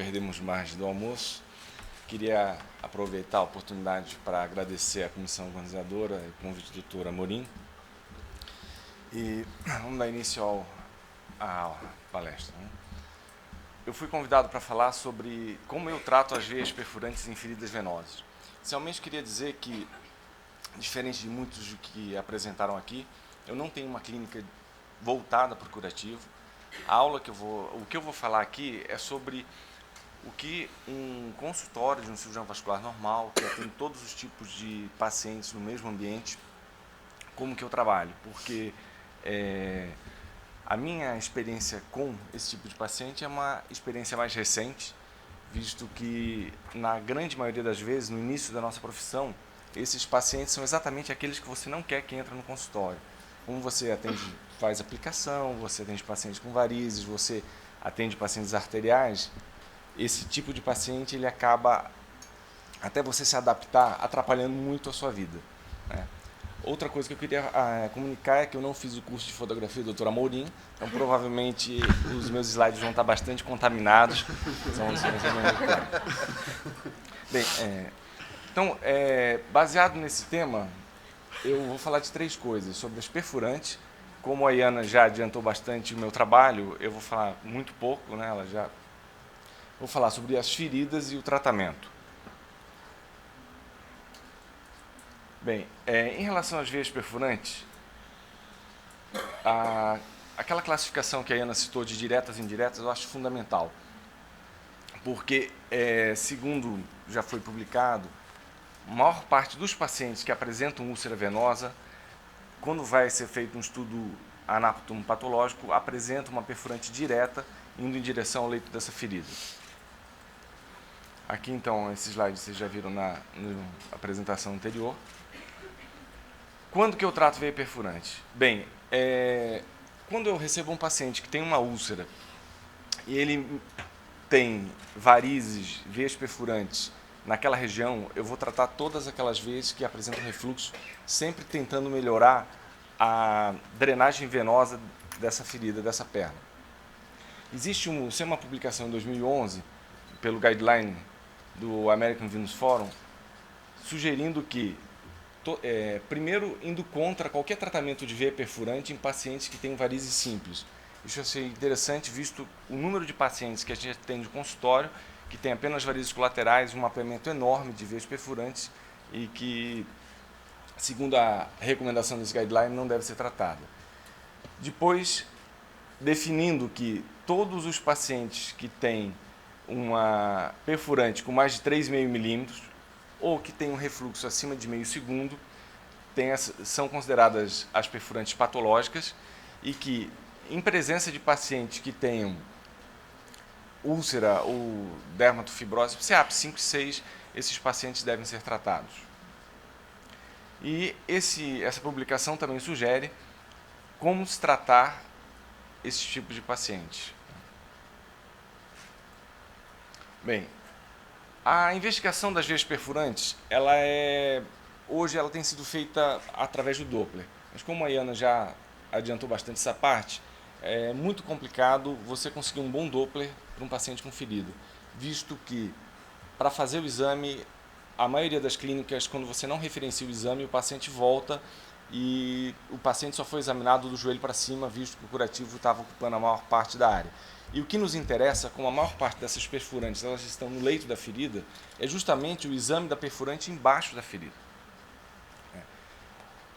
perdemos mais do almoço. Queria aproveitar a oportunidade para agradecer à comissão organizadora e o convite do doutor Amorim. E vamos dar início à palestra. Eu fui convidado para falar sobre como eu trato as veias perfurantes em feridas venosas. Inicialmente, queria dizer que, diferente de muitos que apresentaram aqui, eu não tenho uma clínica voltada para o curativo. O que eu vou falar aqui é sobre o que um consultório de um cirurgião vascular normal, que atende todos os tipos de pacientes no mesmo ambiente, como que eu trabalho, porque a minha experiência com esse tipo de paciente é uma experiência mais recente, visto que, na grande maioria das vezes, no início da nossa profissão, esses pacientes são exatamente aqueles que você não quer que entrem no consultório. Como você faz aplicação, você atende pacientes com varizes, você atende pacientes arteriais, esse tipo de paciente ele acaba, até você se adaptar, atrapalhando muito a sua vida, né? Outra coisa que eu queria comunicar é que eu não fiz o curso de fotografia do Dr. Amorim, então provavelmente os meus slides vão estar bastante contaminados. Bem, então, baseado nesse tema, eu vou falar de 3 coisas, sobre as perfurantes. Como a Iana já adiantou bastante o meu trabalho, eu vou falar muito pouco, né? Vou falar sobre as feridas e o tratamento. Bem, em relação às veias perfurantes, aquela classificação que a Iana citou de diretas e indiretas, eu acho fundamental. Porque, segundo já foi publicado, a maior parte dos pacientes que apresentam úlcera venosa, quando vai ser feito um estudo anatomopatológico, apresenta uma perfurante direta indo em direção ao leito dessa ferida. Aqui, então, esses slides vocês já viram na apresentação anterior. Quando que eu trato veia perfurante? Bem, quando eu recebo um paciente que tem uma úlcera e ele tem varizes, veias perfurantes naquela região, eu vou tratar todas aquelas veias que apresentam refluxo, sempre tentando melhorar a drenagem venosa dessa ferida, dessa perna. Existe uma publicação em 2011, pelo guideline do American Venous Forum, sugerindo que, primeiro, indo contra qualquer tratamento de veia perfurante em pacientes que têm varizes simples. Isso eu achei interessante, visto o número de pacientes que a gente atende no consultório, que tem apenas varizes colaterais, um mapeamento enorme de veias perfurantes e que, segundo a recomendação desse guideline, não deve ser tratada. Depois, definindo que todos os pacientes que têm uma perfurante com mais de 3,5 milímetros ou que tem um refluxo acima de meio segundo são consideradas as perfurantes patológicas e que, em presença de pacientes que tenham úlcera ou dermatofibrose, CEAP 5 e 6, esses pacientes devem ser tratados. E essa publicação também sugere como se tratar esse tipo de paciente. Bem, a investigação das veias perfurantes, hoje ela tem sido feita através do Doppler. Mas como a Iana já adiantou bastante essa parte, é muito complicado você conseguir um bom Doppler para um paciente com ferida, visto que, para fazer o exame, a maioria das clínicas, quando você não referencia o exame, o paciente volta e o paciente só foi examinado do joelho para cima, visto que o curativo estava ocupando a maior parte da área. E o que nos interessa, como a maior parte dessas perfurantes elas estão no leito da ferida, é justamente o exame da perfurante embaixo da ferida.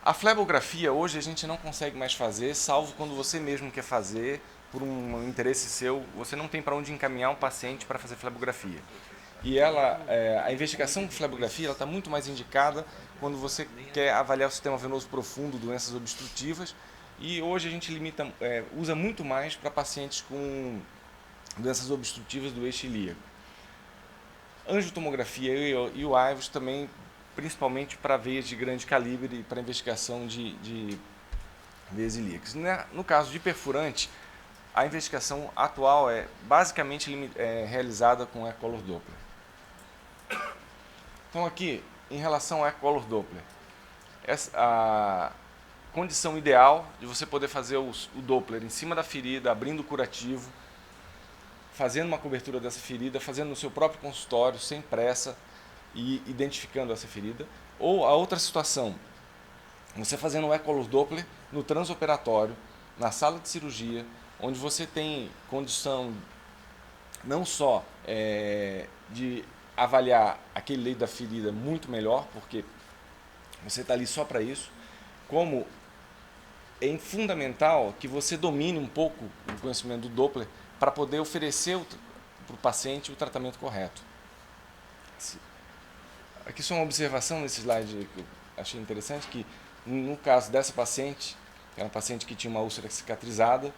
A flebografia hoje a gente não consegue mais fazer, salvo quando você mesmo quer fazer, por um interesse seu, você não tem para onde encaminhar um paciente para fazer flebografia. E a investigação de flebografia está muito mais indicada quando você quer avaliar o sistema venoso profundo, doenças obstrutivas, e hoje a gente usa muito mais para pacientes com doenças obstrutivas do eixo ilíaco. Angiotomografia e o AIVOS também, principalmente para veias de grande calibre e para investigação de veias ilíacas. No caso de perfurante, a investigação atual é basicamente realizada com Echo-Color Doppler. Então aqui, em relação ao Echo-Color Doppler, a condição ideal de você poder fazer o Doppler em cima da ferida, abrindo o curativo, fazendo uma cobertura dessa ferida, fazendo no seu próprio consultório, sem pressa, e identificando essa ferida. Ou a outra situação, você fazendo um Ecolor-Doppler no transoperatório, na sala de cirurgia, onde você tem condição não só de avaliar aquele leito da ferida muito melhor, porque você está ali só para isso, como é fundamental que você domine um pouco o conhecimento do Doppler para poder oferecer para o paciente o tratamento correto. Aqui só uma observação nesse slide que eu achei interessante, que no caso dessa paciente, é uma paciente que tinha uma úlcera cicatrizada,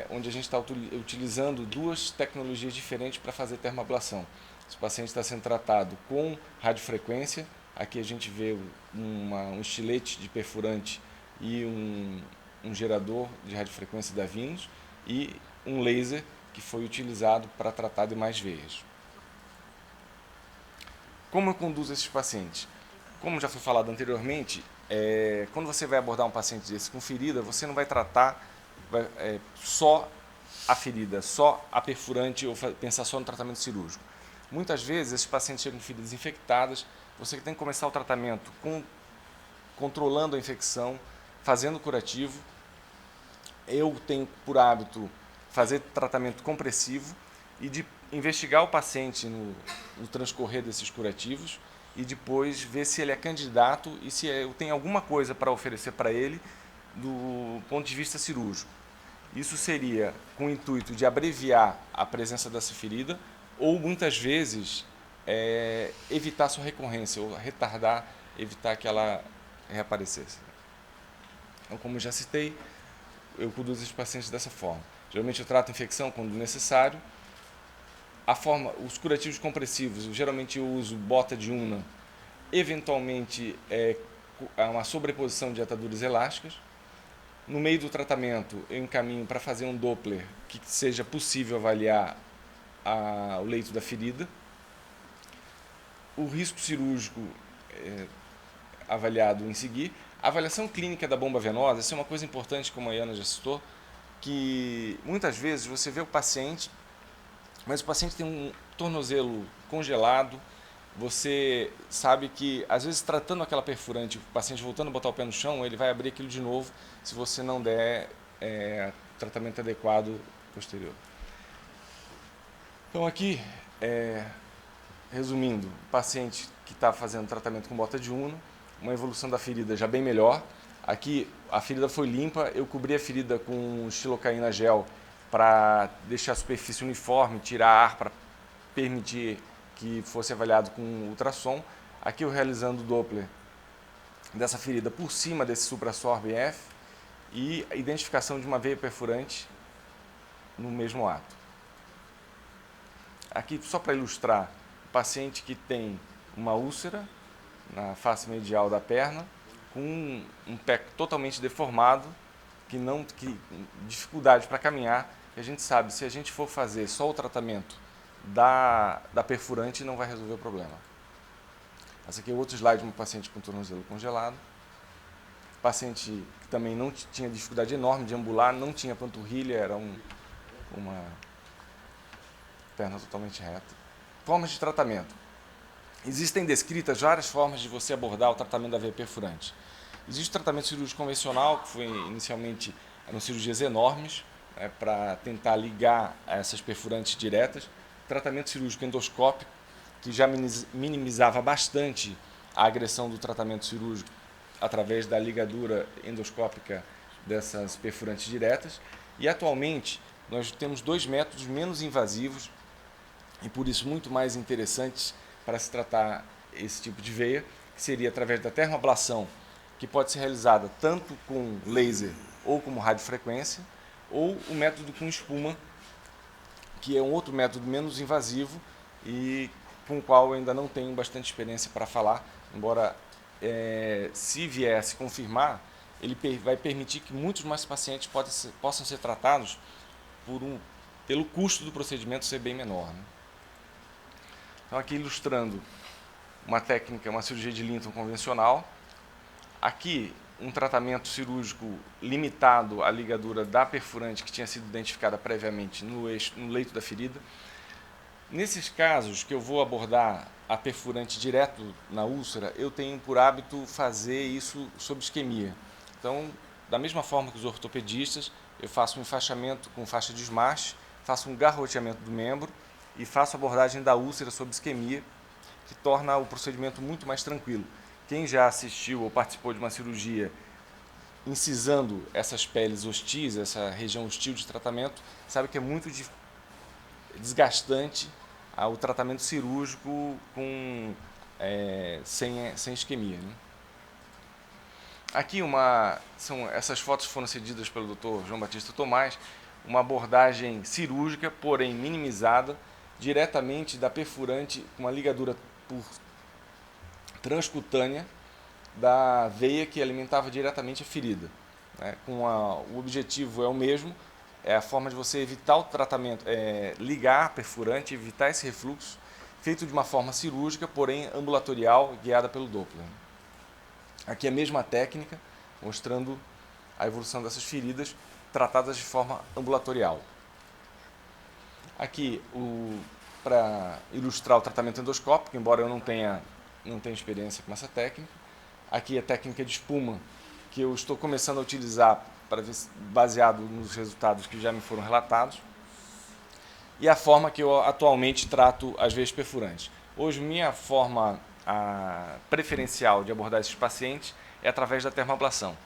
onde a gente está utilizando duas tecnologias diferentes para fazer termoablação. Esse paciente está sendo tratado com radiofrequência, aqui a gente vê um estilete de perfurante e um gerador de radiofrequência da Venus e um laser que foi utilizado para tratar demais veias. Como eu conduzo esses pacientes? Como já foi falado anteriormente, quando você vai abordar um paciente desse com ferida, você não vai tratar só a ferida, só a perfurante ou pensar só no tratamento cirúrgico. Muitas vezes esses pacientes chegam com feridas infectadas, você tem que começar o tratamento controlando a infecção, fazendo curativo. Eu tenho por hábito fazer tratamento compressivo e de investigar o paciente no transcorrer desses curativos e depois ver se ele é candidato e se eu tenho alguma coisa para oferecer para ele do ponto de vista cirúrgico. Isso seria com o intuito de abreviar a presença dessa ferida ou muitas vezes evitar sua recorrência ou retardar, evitar que ela reaparecesse. Então, como eu já citei, eu conduzo os pacientes dessa forma. Geralmente eu trato a infecção quando necessário. Os curativos compressivos, geralmente eu uso bota de Unna, eventualmente uma sobreposição de ataduras elásticas. No meio do tratamento eu encaminho para fazer um Doppler que seja possível avaliar o leito da ferida. O risco cirúrgico avaliado em seguir. A avaliação clínica da bomba venosa, isso é uma coisa importante, como a Ana já citou, que muitas vezes você vê o paciente, mas o paciente tem um tornozelo congelado, você sabe que, às vezes, tratando aquela perfurante, o paciente voltando a botar o pé no chão, ele vai abrir aquilo de novo se você não der tratamento adequado posterior. Então, aqui, resumindo, o paciente que está fazendo tratamento com bota de Unna, uma evolução da ferida já bem melhor. Aqui a ferida foi limpa, eu cobri a ferida com xilocaína gel para deixar a superfície uniforme, tirar ar para permitir que fosse avaliado com ultrassom. Aqui eu realizando o Doppler dessa ferida por cima desse supra-sorbe F e a identificação de uma veia perfurante no mesmo ato. Aqui, só para ilustrar, o paciente que tem uma úlcera na face medial da perna, com um pé totalmente deformado, que dificuldade para caminhar, e a gente sabe, se a gente for fazer só o tratamento da perfurante, não vai resolver o problema. Esse aqui é outro slide de um paciente com tornozelo congelado. Paciente que também não tinha dificuldade enorme de ambular, não tinha panturrilha, era uma perna totalmente reta. Formas de tratamento. Existem descritas várias formas de você abordar o tratamento da veia perfurante. Existe o tratamento cirúrgico convencional, que foi inicialmente eram cirurgias enormes, para tentar ligar essas perfurantes diretas. Tratamento cirúrgico endoscópico, que já minimizava bastante a agressão do tratamento cirúrgico através da ligadura endoscópica dessas perfurantes diretas. E atualmente nós temos dois métodos menos invasivos e por isso muito mais interessantes para se tratar esse tipo de veia, que seria através da termoablação, que pode ser realizada tanto com laser ou como radiofrequência, ou o método com espuma, que é um outro método menos invasivo e com o qual eu ainda não tenho bastante experiência para falar, embora se vier a se confirmar, ele vai permitir que muitos mais pacientes possam ser tratados pelo custo do procedimento ser bem menor, né? Então, aqui ilustrando uma técnica, uma cirurgia de Linton convencional. Aqui um tratamento cirúrgico limitado à ligadura da perfurante que tinha sido identificada previamente no leito da ferida. Nesses casos que eu vou abordar a perfurante direto na úlcera, eu tenho por hábito fazer isso sob isquemia. Então, da mesma forma que os ortopedistas, eu faço um enfaixamento com faixa de Smash, faço um garroteamento do membro e faço a abordagem da úlcera sob isquemia, que torna o procedimento muito mais tranquilo. Quem já assistiu ou participou de uma cirurgia incisando essas peles hostis, essa região hostil de tratamento, sabe que é muito desgastante o tratamento cirúrgico sem isquemia, né? Aqui essas fotos foram cedidas pelo Dr. João Batista Tomás, uma abordagem cirúrgica, porém minimizada, diretamente da perfurante, com uma ligadura transcutânea da veia que alimentava diretamente a ferida, né? O objetivo é o mesmo, é a forma de você evitar o tratamento, ligar a perfurante, evitar esse refluxo, feito de uma forma cirúrgica, porém ambulatorial, guiada pelo Doppler. Aqui a mesma técnica, mostrando a evolução dessas feridas, tratadas de forma ambulatorial. Aqui, para ilustrar o tratamento endoscópico, embora eu não tenha experiência com essa técnica. Aqui a técnica de espuma, que eu estou começando a utilizar para ver, baseado nos resultados que já me foram relatados. E a forma que eu atualmente trato as veias perfurantes. Hoje, minha forma preferencial de abordar esses pacientes é através da termoablação,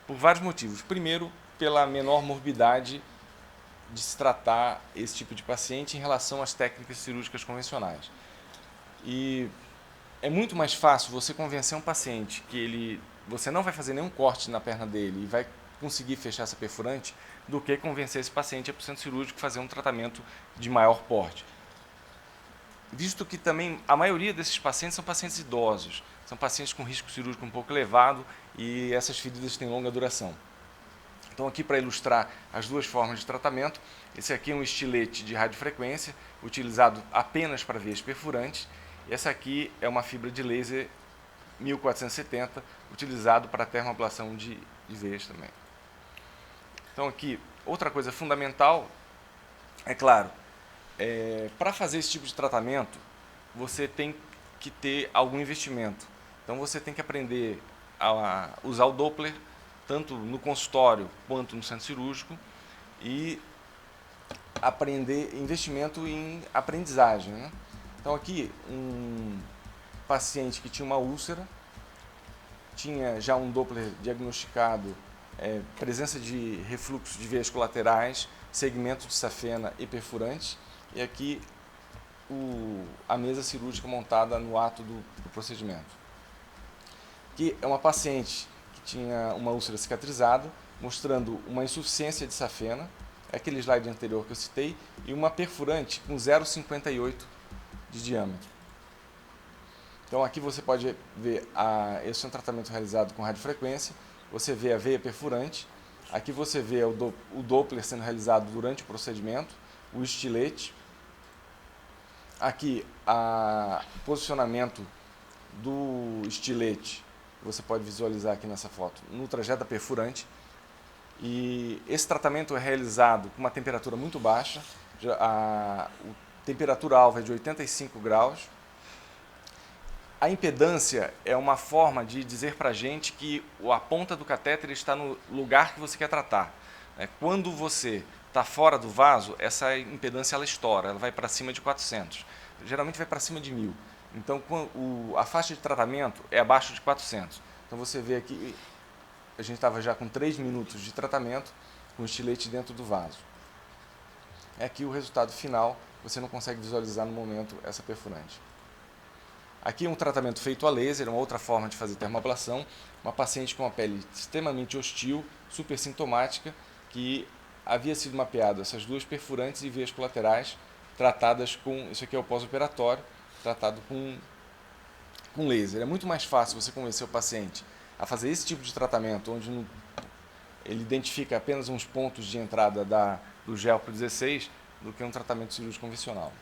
por vários motivos. Primeiro, pela menor morbidade de se tratar esse tipo de paciente em relação às técnicas cirúrgicas convencionais. E é muito mais fácil você convencer um paciente que você não vai fazer nenhum corte na perna dele e vai conseguir fechar essa perfurante, do que convencer esse paciente a ir para o centro cirúrgico fazer um tratamento de maior porte. Visto que também a maioria desses pacientes são pacientes idosos, são pacientes com risco cirúrgico um pouco elevado e essas feridas têm longa duração. Então aqui, para ilustrar as duas formas de tratamento, esse aqui é um estilete de radiofrequência, utilizado apenas para veias perfurantes. Essa aqui é uma fibra de laser 1470, utilizado para termoablação de veias também. Então aqui, outra coisa fundamental, é claro, para fazer esse tipo de tratamento, você tem que ter algum investimento. Então você tem que aprender a usar o Doppler, tanto no consultório quanto no centro cirúrgico, e aprender investimento em aprendizagem, né? Então aqui, um paciente que tinha uma úlcera, tinha já um Doppler diagnosticado, presença de refluxo de veias colaterais, segmento de safena e perfurante, e aqui a mesa cirúrgica montada no ato do procedimento. Aqui é uma paciente que tinha uma úlcera cicatrizada, mostrando uma insuficiência de safena, aquele slide anterior que eu citei, e uma perfurante com 0,58 de diâmetro. Então aqui você pode ver, esse é um tratamento realizado com radiofrequência, você vê a veia perfurante, aqui você vê o Doppler sendo realizado durante o procedimento, o estilete, aqui o posicionamento do estilete, você pode visualizar aqui nessa foto, no trajeto da perfurante, e esse tratamento é realizado com uma temperatura muito baixa, a temperatura alva é de 85 graus. A impedância é uma forma de dizer para a gente que a ponta do catéter está no lugar que você quer tratar. Quando você está fora do vaso, essa impedância ela estoura, ela vai para cima de 400. Geralmente vai para cima de 1000. Então a faixa de tratamento é abaixo de 400. Então você vê aqui, a gente estava já com 3 minutos de tratamento com o estilete dentro do vaso. Aqui o resultado final, você não consegue visualizar no momento essa perfurante. Aqui é um tratamento feito a laser, uma outra forma de fazer termoablação, uma paciente com uma pele extremamente hostil, super sintomática, que havia sido mapeado essas duas perfurantes e veias colaterais, tratadas com, isso aqui é o pós-operatório, tratado com laser. É muito mais fácil você convencer o paciente a fazer esse tipo de tratamento, onde ele identifica apenas uns pontos de entrada do gel para 16, do que um tratamento cirúrgico convencional.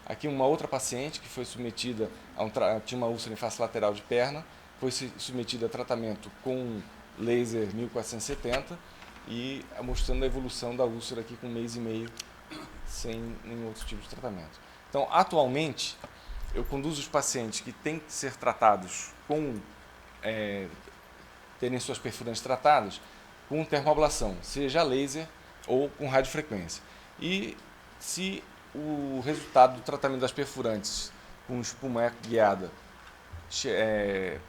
Aqui uma outra paciente que foi submetida tinha uma úlcera em face lateral de perna, foi submetido a tratamento com laser 1470 e mostrando a evolução da úlcera aqui com 1 mês e meio sem nenhum outro tipo de tratamento. Então, atualmente, eu conduzo os pacientes que têm que ser tratados com terem suas perfurantes tratadas com termoablação, seja laser ou com radiofrequência. E se o resultado do tratamento das perfurantes com espuma eco-guiada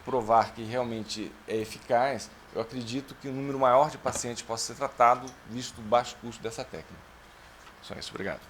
provar que realmente é eficaz, eu acredito que um número maior de pacientes possa ser tratado, visto o baixo custo dessa técnica. Só isso, obrigado.